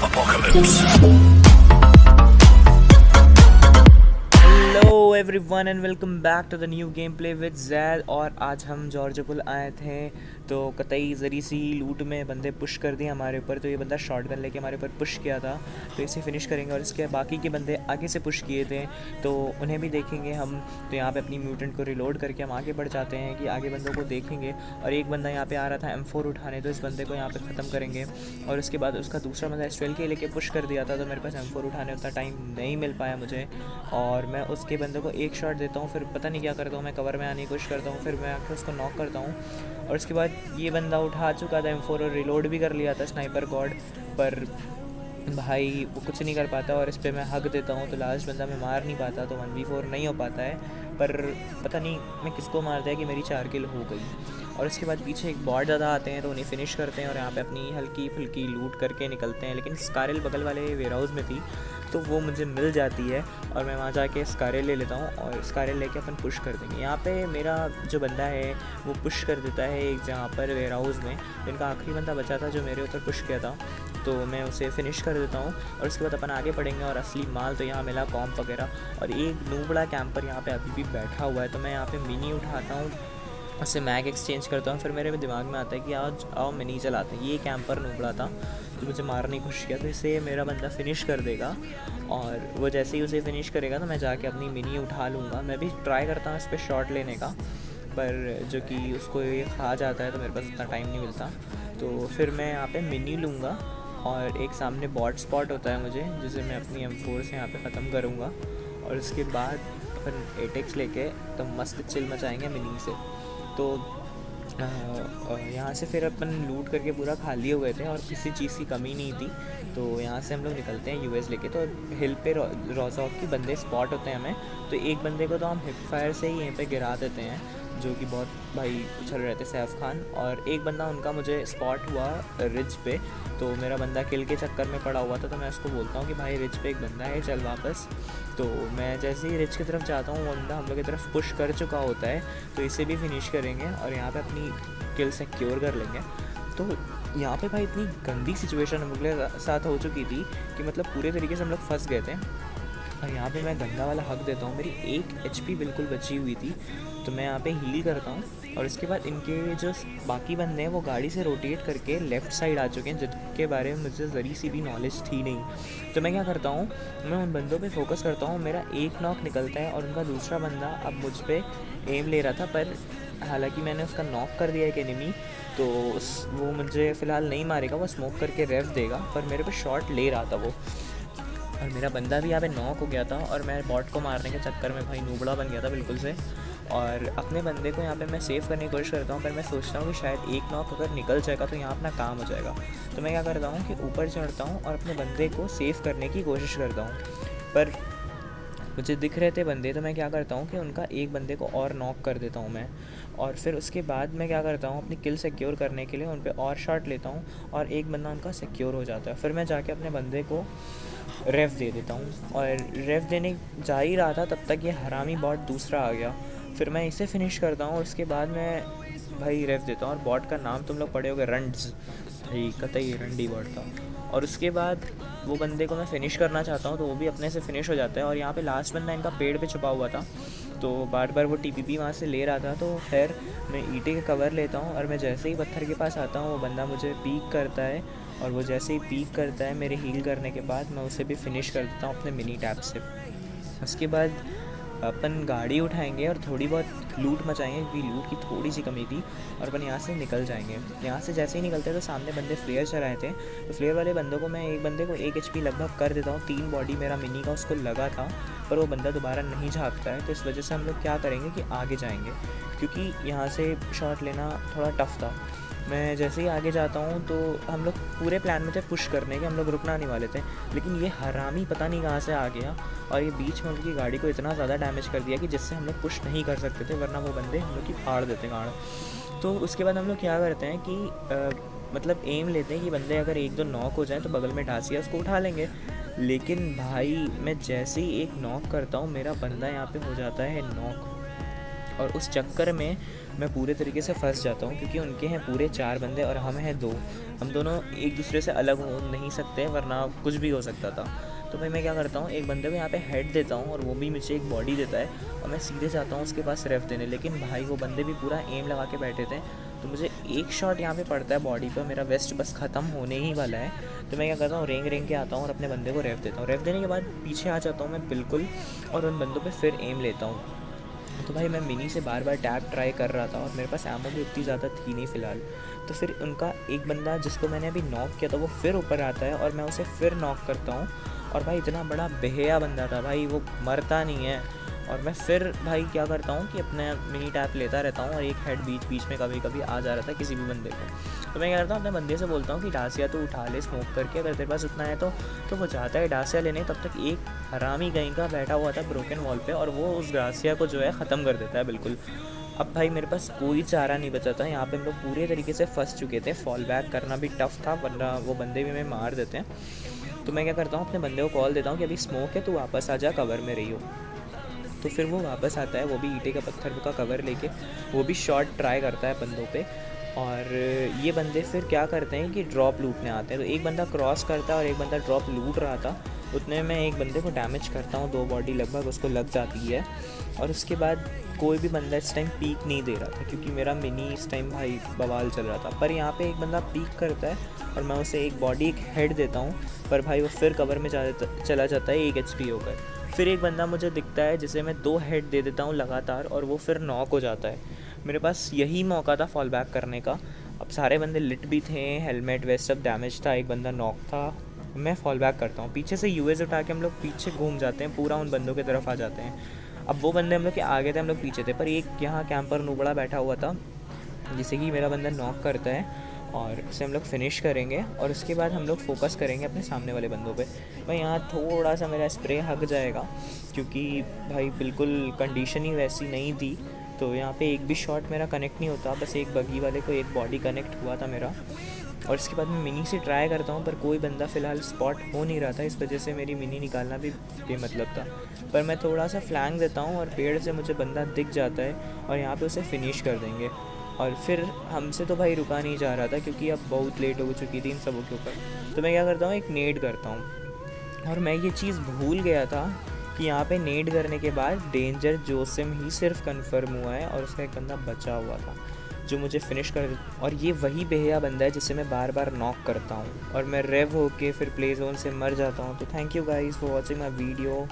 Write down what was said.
apocalypse. Hello everyone and welcome back to the new game play with Zaid. और आज हम George पुल आए थे तो कतई ज़री सी लूट में बंदे पुश कर दिए हमारे ऊपर। तो ये बंदा शॉटगन लेके हमारे ऊपर पुश किया था, तो इसे फिनिश करेंगे। और इसके बाकी के बंदे आगे से पुश किए थे तो उन्हें भी देखेंगे हम। तो यहाँ पे अपनी म्यूटेंट को रिलोड करके हम आगे बढ़ जाते हैं कि आगे बंदों को देखेंगे। और एक बंदा यहाँ पे आ रहा था M4 उठाने, तो इस बंदे को यहाँ पे ख़त्म करेंगे। और उसके बाद उसका दूसरा बंदा S12 लेके पुश कर दिया था, तो मेरे पास M4 उठाने उतना टाइम नहीं मिल पाया मुझे। और मैं उसके बंदे को एक शॉट देता हूँ, फिर पता नहीं क्या करता हूँ, मैं कवर में आने की कोशिश करता हूँ, फिर मैं आके उसको नॉक करता हूँ। और उसके बाद ये बंदा उठा चुका था M4 और रिलोड भी कर लिया था स्नाइपर गॉड, पर भाई वो कुछ नहीं कर पाता। और इस पर मैं हक देता हूँ तो लास्ट बंदा मैं मार नहीं पाता, तो 1v4 नहीं हो पाता है। पर पता नहीं मैं किसको मार दिया कि मेरी 4 किल हो गई। और उसके बाद पीछे एक बॉट ज़्यादा आते हैं तो उन्हें फिनिश करते हैं और यहाँ पे अपनी हल्की फुल्की लूट करके निकलते हैं। लेकिन स्कारल बगल वाले वेयर हाउस में थी तो वो मुझे मिल जाती है और मैं वहाँ जाके स्कारल ले लेता हूँ और स्कारल लेके अपन पुश कर देंगे। यहाँ पे मेरा जो बंदा है वो पुश कर देता है एक जहाँ पर वेयर हाउस में। इनका आखिरी बंदा बचा था जो मेरे ऊपर पुश किया था, तो मैं उसे फिनिश कर देता हूँ। और उसके बाद अपन आगे बढ़ेंगे और असली माल तो यहाँ मिला कॉम्प वगैरह। और एक नूबड़ा कैंपर यहाँ पे अभी भी बैठा हुआ है, तो मैं यहाँ पे मिनी उठाता हूँ, उससे मैग एक्सचेंज करता हूँ। फिर मेरे दिमाग में आता है कि आज आओ मिनी चलाते हैं। ये कैंपर नूबड़ा था जो मुझे मारने की कोशिश किया, तो इसे मेरा बंदा फिनिश कर देगा। और वो जैसे ही उसे फिनिश करेगा तो मैं जाके अपनी मिनी उठा लूँगा। मैं भी ट्राई करता हूँ इस पर शॉट लेने का, पर जो कि उसको ये खा जाता है तो मेरे पास इतना टाइम नहीं मिलता। तो फिर मैं यहाँ पे मिनी लूँगा और एक सामने बॉट स्पॉट होता है मुझे, जिसे मैं अपनी M4 से यहाँ पे ख़त्म करूँगा। और उसके बाद अपन 8x लेके तो मस्त चिल मचाएंगे मिनी से। तो यहाँ से फिर अपन लूट करके पूरा खाली हो गए थे और किसी चीज़ की कमी नहीं थी। तो यहाँ से हम लोग निकलते हैं US लेके। तो हिल पे रोजॉक की बंदे स्पॉट होते हैं हमें, तो एक बंदे को तो हम हिप फायर से ही यहीं पे गिरा देते हैं, जो कि बहुत भाई उछल रहे थे सैफ खान। और एक बंदा उनका मुझे स्पॉट हुआ रिज पे, तो मेरा बंदा किल के चक्कर में पड़ा हुआ था। तो मैं उसको बोलता हूँ कि भाई रिज पे एक बंदा है, चल वापस। तो मैं जैसे ही रिच की तरफ जाता हूँ वो बंदा हम लोग की तरफ पुश कर चुका होता है, तो इसे भी फिनिश करेंगे और यहाँ पे अपनी किल सिक्योर कर लेंगे। तो यहाँ पे भाई इतनी गंदी सिचुएशन हम लोग के साथ हो चुकी थी कि मतलब पूरे तरीके से हम लोग फंस गए थे। और यहाँ पे मैं गंदा वाला हक देता हूँ, मेरी 1 HP बिल्कुल बची हुई थी, तो मैं यहाँ पे हील करता हूँ। और इसके बाद इनके जो बाकी बंदे हैं वो गाड़ी से रोटेट करके लेफ़्ट साइड आ चुके हैं, जिनके बारे में मुझे ज़री सी भी नॉलेज थी नहीं। तो मैं क्या करता हूँ, मैं उन बंदों पे फोकस करता हूँ। मेरा एक नॉक निकलता है और उनका दूसरा बंदा अब मुझ पर एम ले रहा था, पर हालांकि मैंने उसका नॉक कर दिया एक एनिमी, तो वो मुझे फ़िलहाल नहीं मारेगा, वो स्मोक करके रेव देगा, पर मेरे पे शॉट ले रहा था वो। और मेरा बंदा भी यहाँ पे नॉक हो गया था और मैं बॉट को मारने के चक्कर में भाई नूबड़ा बन गया था बिल्कुल से। और अपने बंदे को यहाँ पे मैं सेव करने की कोशिश करता हूँ, पर मैं सोचता हूँ कि शायद एक नॉक अगर निकल जाएगा तो यहाँ अपना काम हो जाएगा। तो मैं क्या करता हूँ कि ऊपर चढ़ता हूँ और अपने बंदे को सेव करने की कोशिश करता हूँ, पर मुझे दिख रहे थे बंदे, तो मैं क्या करता हूँ कि उनका एक बंदे को और नॉक कर देता हूँ मैं। और फिर उसके बाद मैं क्या करता हूँ, अपनी किल सिक्योर करने के लिए उन पर और शॉट लेता हूँ और एक बंदा उनका सिक्योर हो जाता है। फिर मैं जाके अपने बंदे को रेव दे देता हूँ और रेव देने जा ही रहा था तब तक ये हरामी बॉट दूसरा आ गया। फिर मैं इसे फिनिश करता हूँ और उसके बाद मैं भाई रेव देता हूँ। और बॉट का नाम तुम लोग पढ़े होगे, रंड्स, भाई कतई रंडी बॉट था। और उसके बाद वो बंदे को मैं फ़िनिश करना चाहता हूँ तो वो भी अपने से फ़िनिश हो जाता है। और यहाँ पे लास्ट बंदा इनका पेड़ पे छुपा हुआ था, तो बार बार वो TPP वहाँ से ले रहा था। तो खैर मैं ईंटे का कवर लेता हूँ और मैं जैसे ही पत्थर के पास आता हूँ वो बंदा मुझे पीक करता है। और वो जैसे ही पीक करता है मेरे हील करने के बाद, मैं उसे भी फिनिश कर देता हूँ अपने मिनी टैप से। उसके बाद अपन गाड़ी उठाएंगे और थोड़ी बहुत लूट मचाएंगे, क्योंकि लूट की थोड़ी सी कमी थी, और अपन यहाँ से निकल जाएंगे। यहाँ से जैसे ही निकलते हैं तो सामने बंदे फ्लेयर चलाए थे, तो फ्लेयर वाले बंदों को मैं एक बंदे को 1 HP लगभग कर देता हूँ। 3 बॉडी मेरा मिनी का उसको लगा था, पर वो बंदा दोबारा नहीं झाँकता है। तो इस वजह से हम लोग क्या करेंगे कि आगे जाएंगे, क्योंकि यहाँ से शॉट लेना थोड़ा टफ था। मैं जैसे ही आगे जाता हूँ तो हम लोग पूरे प्लान में थे पुश करने के, हम लोग रुकना नहीं वाले थे, लेकिन ये हरामी पता नहीं कहाँ से आ गया और ये बीच में उनकी गाड़ी को इतना ज़्यादा डैमेज कर दिया कि जिससे हम लोग पुश नहीं कर सकते थे, वरना वो बंदे हम लोग की फाड़ देते गाड़। तो उसके बाद हम लोग क्या करते हैं कि मतलब एम लेते हैं कि बंदे अगर 1-2 नॉक हो जाए तो बगल में ढांसिया उसको उठा लेंगे। लेकिन भाई मैं जैसे ही एक नॉक करता हूँ मेरा बंदा यहाँ पे हो जाता है नॉक। और उस चक्कर में मैं पूरे तरीके से फंस जाता हूँ, क्योंकि उनके हैं पूरे 4 बंदे और हम हैं 2। हम दोनों एक दूसरे से अलग हो नहीं सकते, वरना कुछ भी हो सकता था। तो भाई मैं क्या करता हूँ, एक बंदे को यहाँ पे हेड देता हूँ और वो भी मुझे एक बॉडी देता है, और मैं सीधे जाता हूँ उसके पास रेफ देने। लेकिन भाई वो बंदे भी पूरा एम लगा के बैठे थे, तो मुझे एक शॉट यहाँ पे पड़ता है बॉडी पर, मेरा वेस्ट बस ख़त्म होने ही वाला है। तो मैं क्या करता हूँ, रेंग के आता हूँ और अपने बंदे को रेफ देता हूँ। रेफ देने के बाद पीछे आ जाता हूँ मैं बिल्कुल, और उन बंदों पे फिर एम लेता हूँ। तो भाई मैं मिनी से बार बार टैप ट्राई कर रहा था, और मेरे पास एमो भी उतनी ज़्यादा थी नहीं फ़िलहाल। तो फिर उनका एक बंदा जिसको मैंने अभी नॉक किया था वो फिर ऊपर आता है, और मैं उसे फिर नॉक करता हूँ। और भाई इतना बड़ा बेहया बंदा था भाई, वो मरता नहीं है। और मैं फिर भाई क्या करता हूँ कि अपने मिनी टैप लेता रहता हूँ, और एक हेड बीच बीच में कभी कभी आ जा रहा था किसी भी बंदे को। तो मैं क्या करता हूँ, अपने बंदे से बोलता हूँ कि डासिया तो उठा ले स्मोक करके, अगर तेरे पास उतना है तो वो चाहता है डासिया लेने। तब तक एक हरामी कहीं का बैठा हुआ था ब्रोकन वॉल पे, और वो उस डासिया को जो है ख़त्म कर देता है बिल्कुल। अब भाई मेरे पास कोई चारा नहीं बचा था, यहाँ पे हम लोग पूरे तरीके से फंस चुके थे। फॉल बैक करना भी टफ़ था, वरना वो बंदे भी हमें मार देते हैं। तो मैं क्या करता हूँ, अपने बंदे को कॉल देता हूँ कि अभी स्मोक है, तो वापस आ जा, कवर में रही हो। तो फिर वो वापस आता है, वो भी ईंटे का पत्थर का कवर लेके, वो भी शॉट ट्राई करता है बंदों पे। और ये बंदे फिर क्या करते हैं कि ड्रॉप लूटने आते हैं। तो एक बंदा क्रॉस करता है और एक बंदा ड्रॉप लूट रहा था। उतने में एक बंदे को डैमेज करता हूँ, 2 बॉडी लगभग उसको लग जाती है। और उसके बाद कोई भी बंदा इस टाइम पीक नहीं दे रहा था, क्योंकि मेरा मिनी इस टाइम भाई बवाल चल रहा था। पर यहाँ पे एक बंदा पीक करता है और मैं उसे एक बॉडी एक हेड देता हूँ, पर भाई वो फिर कवर में चला जाता है 1 HP होकर। फिर एक बंदा मुझे दिखता है जिसे मैं 2 हेड दे देता हूँ लगातार, और वो फिर नॉक हो जाता है। मेरे पास यही मौका था फॉल बैक करने का। अब सारे बंदे लिट भी थे, हेलमेट वेस्ट सब डैमेज था, एक बंदा नॉक था। मैं फॉल बैक करता हूँ, पीछे से यूएस उठा के हम लोग पीछे घूम जाते हैं, पूरा उन बंदों की तरफ आ जाते हैं। अब वो बंदे हम लोग के आगे थे, हम लोग पीछे थे, पर एक यहाँ कैंपर नुबड़ा बैठा हुआ था, जिसे कि मेरा बंदा नॉक करता है, और उसे हम लोग फिनिश करेंगे। और उसके बाद हम लोग फोकस करेंगे अपने सामने वाले बंदों पे। भाई यहाँ थोड़ा सा मेरा स्प्रे हक जाएगा, क्योंकि भाई बिल्कुल कंडीशन ही वैसी नहीं थी। तो यहाँ पे एक भी शॉट मेरा कनेक्ट नहीं होता, बस एक बगी वाले को एक बॉडी कनेक्ट हुआ था मेरा। और इसके बाद मैं मिनी से ट्राई करता हूँ, पर कोई बंदा फ़िलहाल स्पॉट हो नहीं रहा था, इस वजह से मेरी मिनी निकालना भी बेमतलब था। पर मैं थोड़ा सा फ्लैंग देता हूँ और पेड़ से मुझे बंदा दिख जाता है, और यहाँ पे उसे फिनिश कर देंगे। और फिर हमसे तो भाई रुका नहीं जा रहा था, क्योंकि अब बहुत लेट हो चुकी थी इन सबों के ऊपर। तो मैं क्या करता हूँ, एक नेड करता हूँ। और मैं ये चीज़ भूल गया था कि यहाँ पे नेड करने के बाद डेंजर जोसिम ही सिर्फ कंफर्म हुआ है, और उसका एक बंदा बचा हुआ था जो मुझे फिनिश कर। और ये वही बेहया बंदा है जिसे मैं बार बार नॉक करता हूँ, और मैं रेव होके फिर प्ले जोन से मर जाता हूँ। तो thank you guys for watching my video.